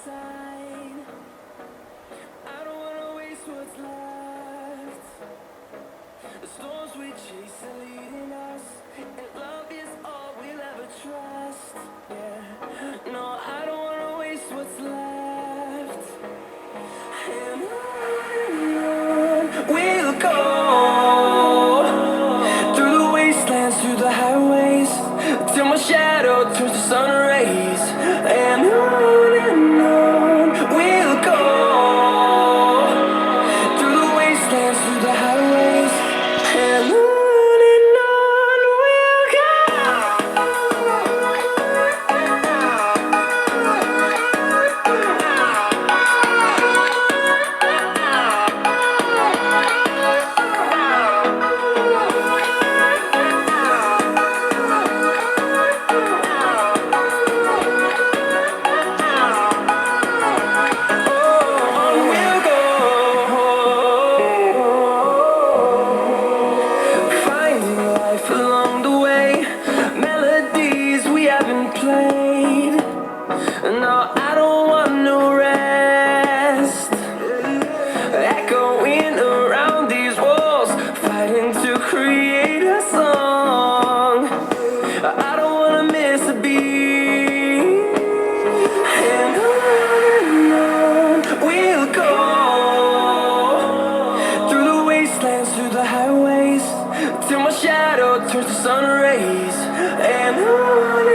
sign. I don't wanna waste what's left. The storms we chase are leading us, and love is all we'll ever trust. Yeah, no, I don't wanna waste what's left. And on we'll go, through the wastelands, through the highways, till my shadow turns to sun rays. And on we'll go, through the wastelands, through the highways, and on we'll go. Finding life along the way, melodies we haven't played. No, I don't want no rest. Echoing around these walls, fighting to create a song. I don't wanna miss a beat. And on we'll go, through the wastelands, through the highways, till my shadow turns to sun rays. And on